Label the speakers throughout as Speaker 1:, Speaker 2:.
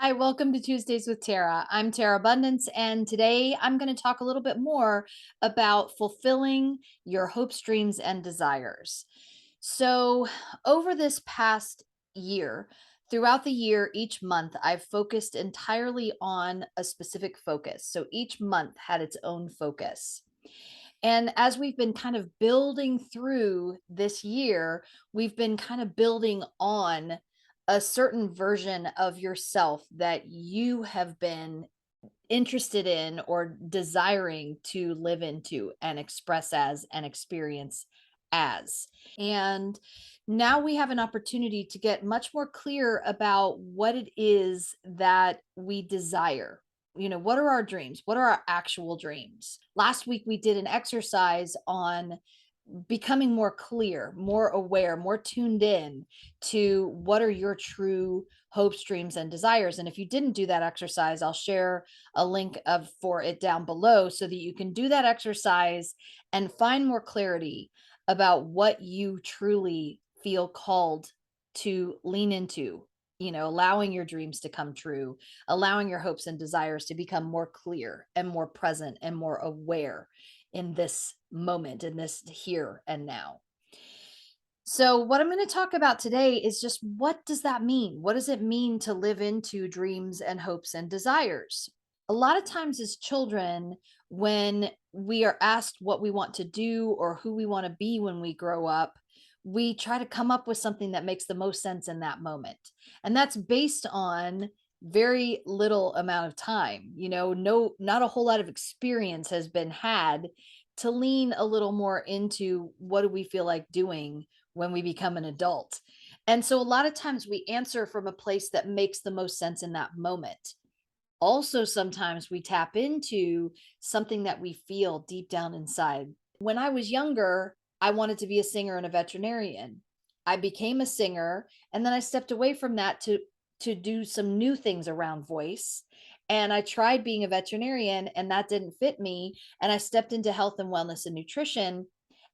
Speaker 1: Hi, welcome to Tuesdays with Terra. I'm Terra Bundance, and today I'm going to talk a little bit more about fulfilling your hopes, dreams, and desires. So, over this past year, throughout the year, each month, I've focused entirely on a specific focus. So, each month had its own focus. And as we've been kind of building through this year, we've been kind of building on a certain version of yourself that you have been interested in or desiring to live into and express as and experience as. And now we have an opportunity to get much more clear about what it is that we desire. What are our dreams? What are our actual dreams? Last week, we did an exercise on becoming more clear, more aware, more tuned in to what are your true hopes, dreams, and desires. And if you didn't do that exercise, I'll share a link of for it down below so that you can do that exercise and find more clarity about what you truly feel called to lean into, allowing your dreams to come true, allowing your hopes and desires to become more clear and more present and more aware in this moment, in this here and now. So, what I'm going to talk about today is just what does that mean? What does it mean to live into dreams and hopes and desires? A lot of times, as children, when we are asked what we want to do or who we want to be when we grow up, we try to come up with something that makes the most sense in that moment. And that's based on very little amount of time. No, not a whole lot of experience has been had to lean a little more into what do we feel like doing when we become an adult. And so a lot of times we answer from a place that makes the most sense in that moment. Also, sometimes we tap into something that we feel deep down inside. When I was younger, I wanted to be a singer and a veterinarian. I became a singer and then I stepped away from that to do some new things around voice. And I tried being a veterinarian and that didn't fit me, and I stepped into health and wellness and nutrition,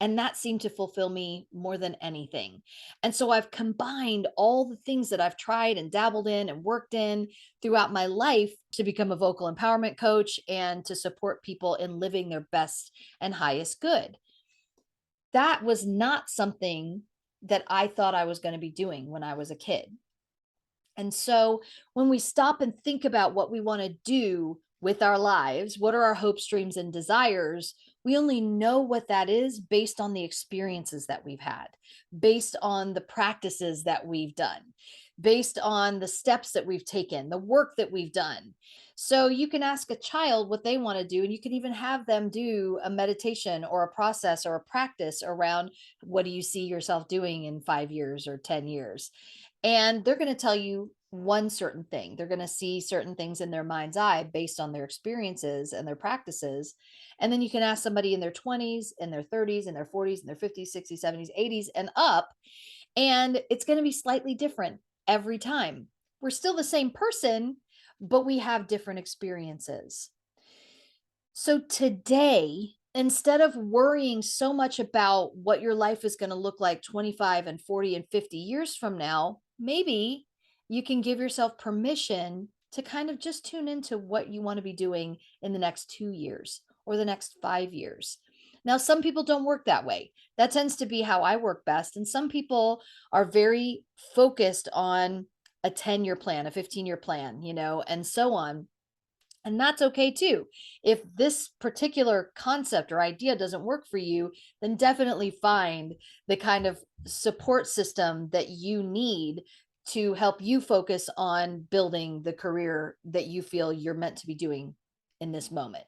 Speaker 1: and that seemed to fulfill me more than anything. And so I've combined all the things that I've tried and dabbled in and worked in throughout my life to become a vocal empowerment coach and to support people in living their best and highest good. That was not something that I thought I was going to be doing when I was a kid. And so when we stop and think about what we want to do with our lives, what are our hopes, dreams, and desires? We only know what that is based on the experiences that we've had, based on the practices that we've done, based on the steps that we've taken, the work that we've done. So you can ask a child what they want to do, and you can even have them do a meditation or a process or a practice around what do you see yourself doing in 5 years or 10 years. And they're going to tell you one certain thing. They're going to see certain things in their mind's eye based on their experiences and their practices. And then you can ask somebody in their 20s, in their 30s, in their 40s, in their 50s, 60s, 70s, 80s, and up. And it's going to be slightly different every time. We're still the same person, but we have different experiences. So today, instead of worrying so much about what your life is going to look like 25 and 40 and 50 years from now, maybe you can give yourself permission to kind of just tune into what you want to be doing in the next 2 years or the next 5 years. Now, some people don't work that way. That tends to be how I work best. And some people are very focused on a 10-year plan, a 15-year plan, and so on, and that's okay too. If this particular concept or idea doesn't work for you, then definitely find the kind of support system that you need to help you focus on building the career that you feel you're meant to be doing in this moment.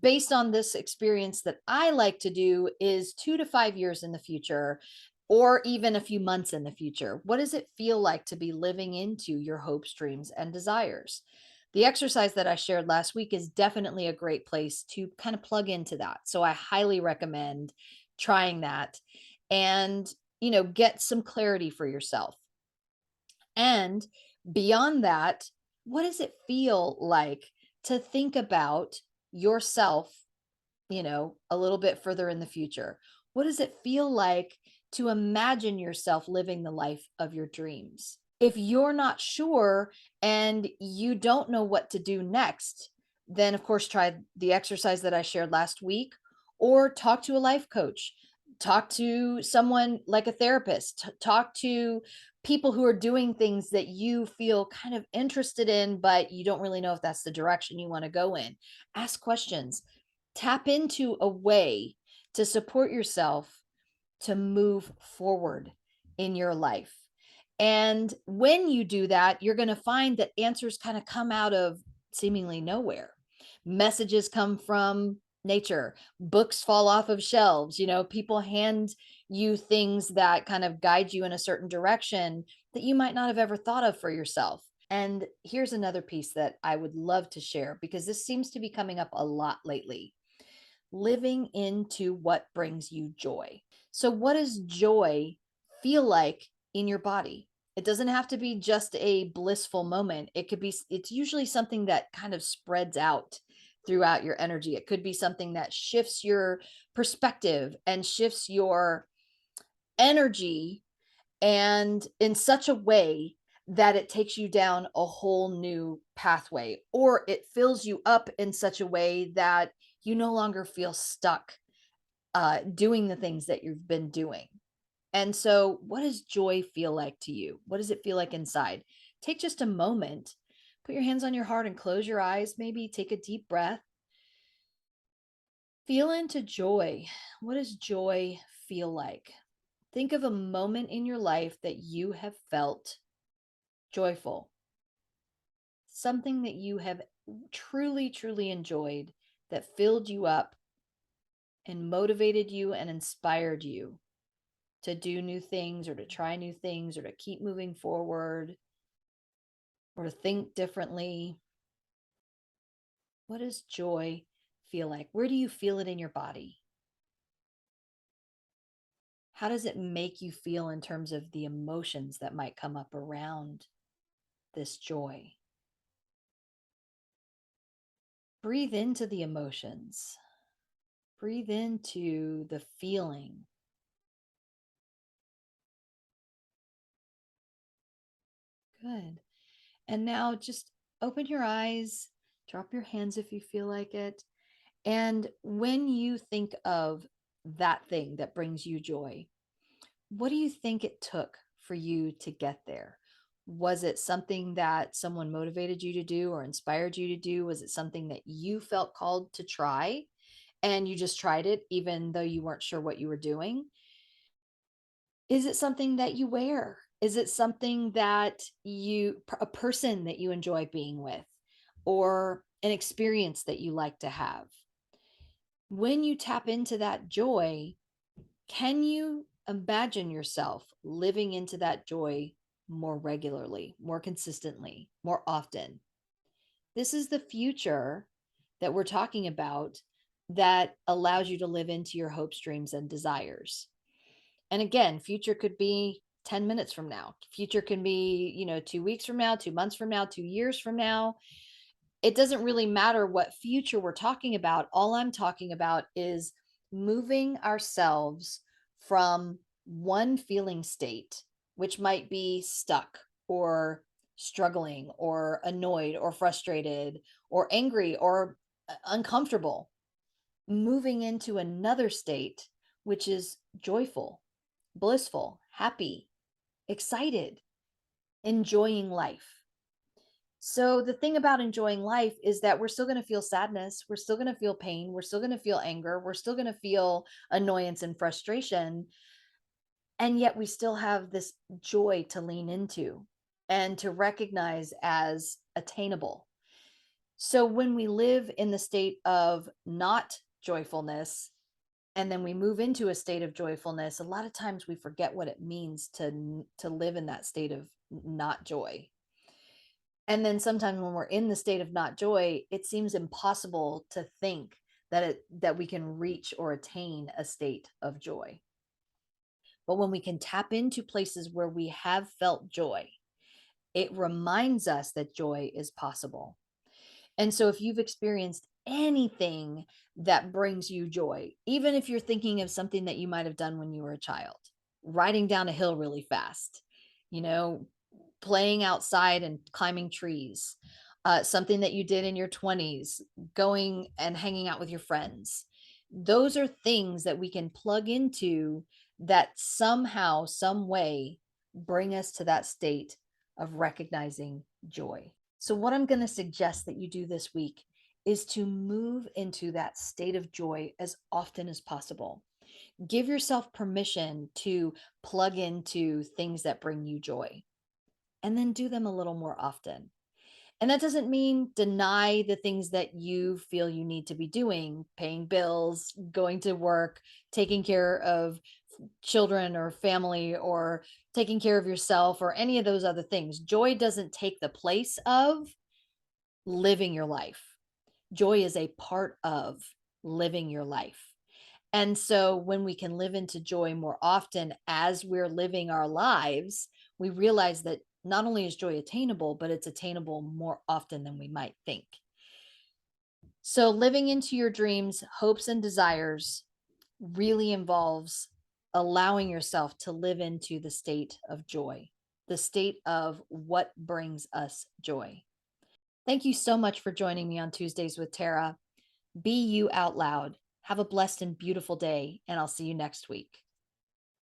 Speaker 1: Based on this experience, that I like to do is 2 to 5 years in the future, or even a few months in the future. What does it feel like to be living into your hopes, dreams, and desires? The exercise that I shared last week is definitely a great place to kind of plug into that. So I highly recommend trying that and, get some clarity for yourself. And beyond that, what does it feel like to think about yourself, a little bit further in the future? What does it feel like to imagine yourself living the life of your dreams? If you're not sure and you don't know what to do next, then of course try the exercise that I shared last week, or talk to a life coach, talk to someone like a therapist, talk to people who are doing things that you feel kind of interested in, but you don't really know if that's the direction you want to go in. Ask questions, tap into a way to support yourself to move forward in your life. And when you do that, you're going to find that answers kind of come out of seemingly nowhere. Messages come from nature, books fall off of shelves, people hand you things that kind of guide you in a certain direction that you might not have ever thought of for yourself. And here's another piece that I would love to share because this seems to be coming up a lot lately: living into what brings you joy. So, what does joy feel like in your body? It doesn't have to be just a blissful moment. It's usually something that kind of spreads out throughout your energy. It could be something that shifts your perspective and shifts your energy, and in such a way that it takes you down a whole new pathway, or it fills you up in such a way that you no longer feel stuck doing the things that you've been doing. And so, what does joy feel like to you? What does it feel like inside? Take just a moment, put your hands on your heart and close your eyes. Maybe take a deep breath. Feel into joy. What does joy feel like? Think of a moment in your life that you have felt joyful, something that you have truly, truly enjoyed, that filled you up and motivated you and inspired you to do new things or to try new things or to keep moving forward or to think differently. What does joy feel like? Where do you feel it in your body? How does it make you feel in terms of the emotions that might come up around this joy? Breathe into the emotions. Breathe into the feeling. Good. And now just open your eyes, drop your hands if you feel like it. And when you think of that thing that brings you joy, what do you think it took for you to get there? Was it something that someone motivated you to do or inspired you to do? Was it something that you felt called to try and you just tried it even though you weren't sure what you were doing? Is it something that you wear? Is it something that a person that you enjoy being with, or an experience that you like to have? When you tap into that joy, can you imagine yourself living into that joy more regularly, more consistently, more often? This is the future that we're talking about that allows you to live into your hopes, dreams, and desires. And again, future could be 10 minutes from now. Future can be, 2 weeks from now, 2 months from now, 2 years from now. It doesn't really matter what future we're talking about. All I'm talking about is moving ourselves from one feeling state, which might be stuck or struggling or annoyed or frustrated or angry or uncomfortable, moving into another state, which is joyful, blissful, happy, excited, enjoying life. So the thing about enjoying life is that we're still going to feel sadness, we're still going to feel pain, we're still going to feel anger, we're still going to feel annoyance and frustration, and yet we still have this joy to lean into and to recognize as attainable. So when we live in the state of not joyfulness and then we move into a state of joyfulness, a lot of times we forget what it means to live in that state of not joy. And then sometimes when we're in the state of not joy, it seems impossible to think that we can reach or attain a state of joy. But when we can tap into places where we have felt joy, it reminds us that joy is possible. And so if you've experienced anything that brings you joy, even if you're thinking of something that you might have done when you were a child, riding down a hill really fast, you know, playing outside and climbing trees, something that you did in your 20s, going and hanging out with your friends. Those are things that we can plug into that somehow, some way bring us to that state of recognizing joy. So, what I'm going to suggest that you do this week is to move into that state of joy as often as possible. Give yourself permission to plug into things that bring you joy and then do them a little more often. And that doesn't mean deny the things that you feel you need to be doing, paying bills, going to work, taking care of children or family, or taking care of yourself, or any of those other things. Joy doesn't take the place of living your life. Joy is a part of living your life. And so when we can live into joy more often as we're living our lives, we realize that not only is joy attainable, but it's attainable more often than we might think. So living into your dreams, hopes, and desires really involves allowing yourself to live into the state of joy, the state of what brings us joy. Thank you so much for joining me on Tuesdays with Tara. Be you out loud. Have a blessed and beautiful day, and I'll see you next week.